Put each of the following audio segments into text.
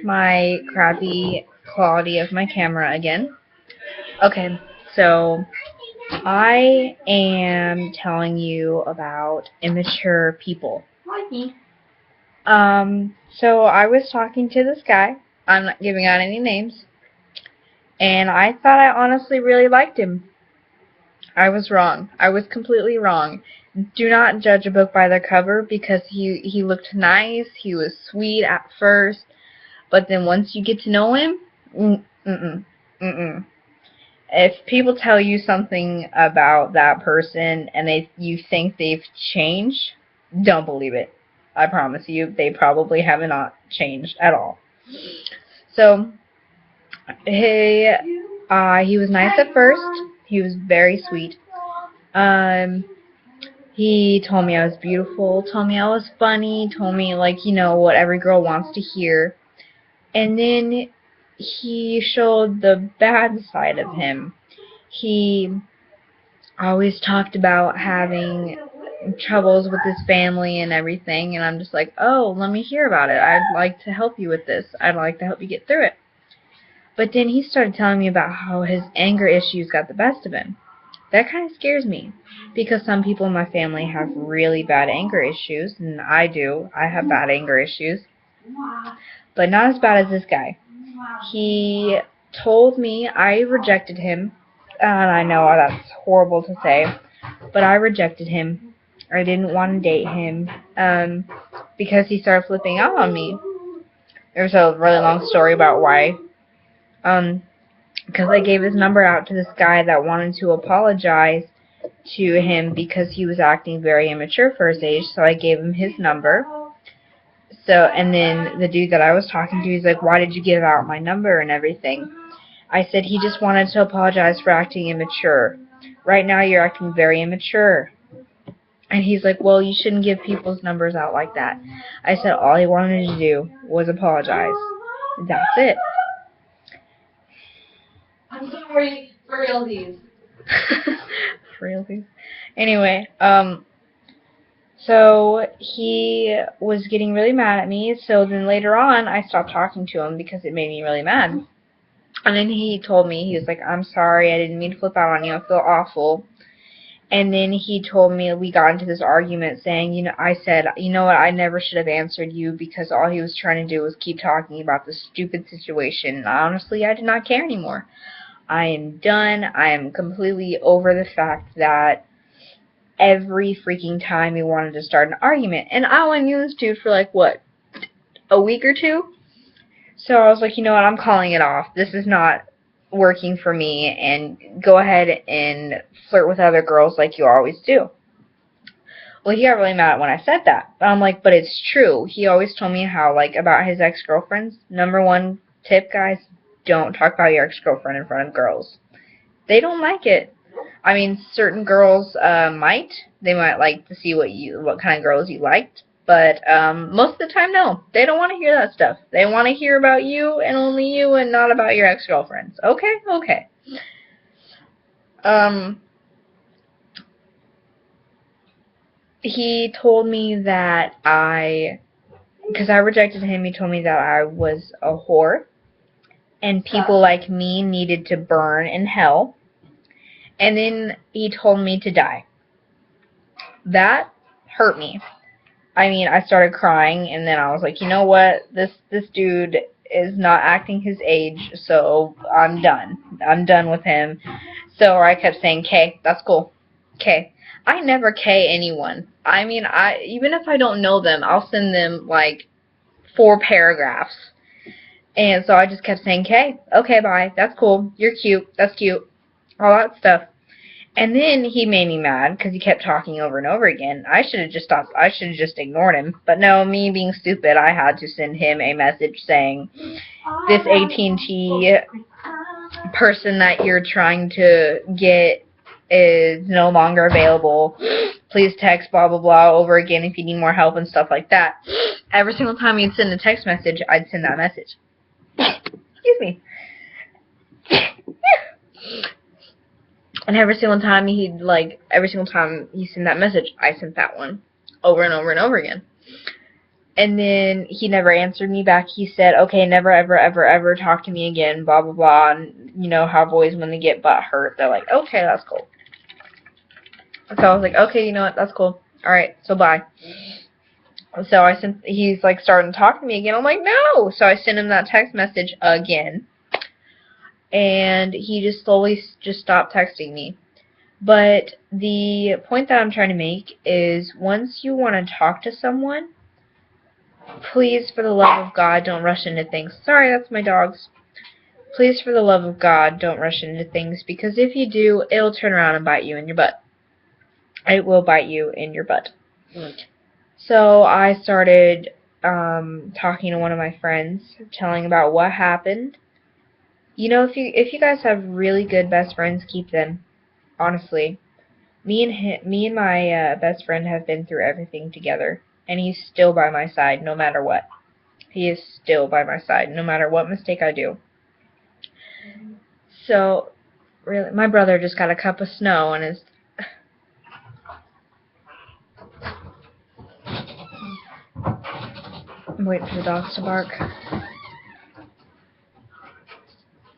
my crappy quality of my camera again. Okay, so I am telling you about immature people. So I was talking to this guy. I'm not giving out any names. And I thought I honestly really liked him. I was wrong. I was completely wrong. Do not judge a book by their cover because he looked nice. He was sweet at first. But then once you get to know him, mm-mm. If people tell you something about that person and you think they've changed, don't believe it. I promise you, they probably have not changed at all. So, he was nice at first. He was very sweet. He told me I was beautiful, told me I was funny, told me, like, what every girl wants to hear. And then he showed the bad side of him. He always talked about having troubles with his family and everything, and I'm just like, oh, let me hear about it. I'd like to help you with this. I'd like to help you get through it. But then he started telling me about how his anger issues got the best of him. That kind of scares me, because some people in my family have really bad anger issues, and I do. I have bad anger issues, but not as bad as this guy. He told me I rejected him, and I know that's horrible to say, but I rejected him. I didn't want to date him because he started flipping out on me. There's a really long story about why. Because I gave his number out to this guy that wanted to apologize to him because he was acting very immature for his age, so I gave him his number. And then the dude that I was talking to, he's like, why did you give out my number and everything? I said he just wanted to apologize for acting immature. Right now you're acting very immature. And he's like, well, you shouldn't give people's numbers out like that. I said all he wanted to do was apologize. That's it. I'm sorry, for realsies. For realsies. Anyway, so he was getting really mad at me, so then later on I stopped talking to him because it made me really mad. And then he told me, he was like, I'm sorry, I didn't mean to flip out on you, I feel awful. And then he told me, we got into this argument saying, I said, you know what, I never should have answered you because all he was trying to do was keep talking about this stupid situation. And honestly, I did not care anymore. I am done. I am completely over the fact that every freaking time he wanted to start an argument. And I only knew this dude for like, what, a week or two? So I was like, you know what, I'm calling it off. This is not working for me, and go ahead and flirt with other girls like you always do. Well, he got really mad when I said that. But I'm like, but it's true. He always told me how, like, about his ex-girlfriends. Number one tip, guys, don't talk about your ex-girlfriend in front of girls. They don't like it. I mean, certain girls might. They might like to see what kind of girls you liked. But most of the time, no. They don't want to hear that stuff. They want to hear about you and only you and not about your ex-girlfriends. Okay? Okay. He told me that because I rejected him, he told me that I was a whore and people like me needed to burn in hell. And then he told me to die. That hurt me. I mean, I started crying, and then I was like, you know what? This dude is not acting his age, so I'm done. I'm done with him. So I kept saying, K, that's cool. K. I never K anyone. I mean, even if I don't know them, I'll send them, like, 4 paragraphs. And so I just kept saying, K, okay, bye, that's cool, you're cute, that's cute, all that stuff. And then he made me mad because he kept talking over and over again. I should have just stopped. I should have just ignored him. But no, me being stupid, I had to send him a message saying, this AT&T person that you're trying to get is no longer available. Please text blah, blah, blah over again if you need more help and stuff like that. Every single time he'd send a text message, I'd send that message. Excuse me. And every single time he sent that message, I sent that one over and over and over again. And then he never answered me back. He said, okay, never, ever, ever, ever talk to me again, blah, blah, blah. And you know how boys, when they get butt hurt, they're like, okay, that's cool. So I was like, okay, you know what, that's cool. Alright, so bye. So he's like starting to talk to me again. I'm like, no! So I sent him that text message again. And he just slowly just stopped texting me. But the point that I'm trying to make is once you want to talk to someone, please, for the love of God, don't rush into things. Sorry, that's my dogs. Please, for the love of God, don't rush into things, because if you do, it'll turn around and bite you in your butt. It will bite you in your butt. So I started talking to one of my friends, telling about what happened. You know, if you guys have really good best friends, keep them. Honestly, me and my best friend have been through everything together, and he's still by my side no matter what. He is still by my side no matter what mistake I do. So, really, my brother just got a cup of snow and is. I'm waiting for the dogs to bark.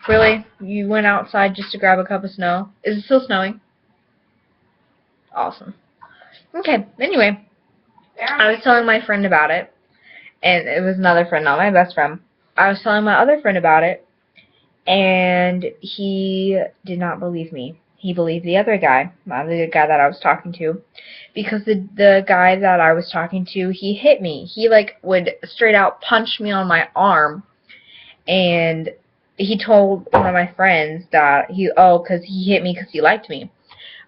Really? You went outside just to grab a cup of snow? Is it still snowing? Awesome. Okay, anyway. I was telling my friend about it. And it was another friend, not my best friend. I was telling my other friend about it. And he did not believe me. He believed the other guy. The guy that I was talking to. Because the guy that I was talking to, he hit me. He, like, would straight out punch me on my arm. And he told one of my friends that because he hit me because he liked me.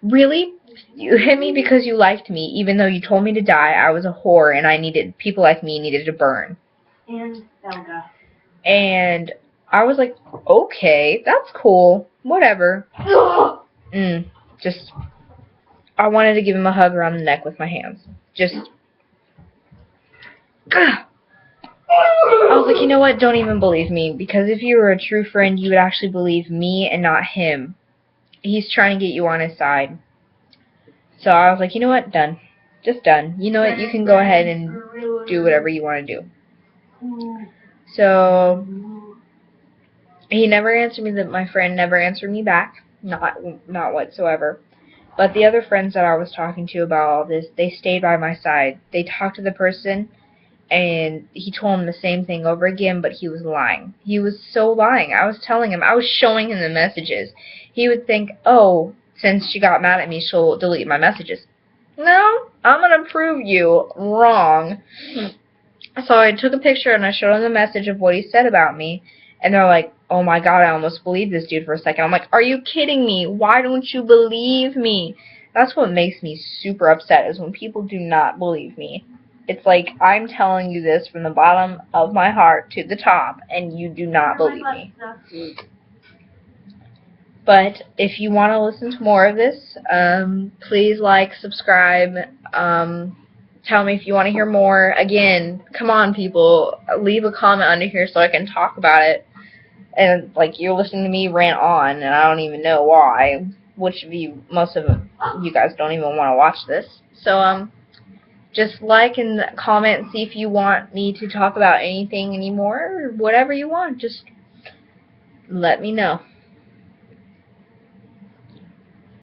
Really? You hit me because you liked me, even though you told me to die, I was a whore, and people like me needed to burn. And Elga. And I was like, okay, that's cool, whatever. I wanted to give him a hug around the neck with my hands. I was like, you know what, don't even believe me, because if you were a true friend, you would actually believe me and not him. He's trying to get you on his side. So I was like, you know what, done. Just done. You know what, you can go ahead and do whatever you want to do. So he never answered me. My friend never answered me back. Not whatsoever. But the other friends that I was talking to about all this, they stayed by my side. They talked to the person, and he told him the same thing over again, but he was lying. He was so lying. I was telling him, I was showing him the messages. He would think, oh, since she got mad at me, she'll delete my messages. No, I'm going to prove you wrong. So I took a picture and I showed them the message of what he said about me. And they're like, oh my God, I almost believed this dude for a second. I'm like, are you kidding me? Why don't you believe me? That's what makes me super upset, is when people do not believe me. It's like, I'm telling you this from the bottom of my heart to the top, and you do not believe me. But if you want to listen to more of this, please like, subscribe, tell me if you want to hear more. Again, come on, people, leave a comment under here so I can talk about it. And, like, you're listening to me rant on, and I don't even know why. Most of you guys don't even want to watch this. So, just like and comment and see if you want me to talk about anything anymore, or whatever you want. Just let me know.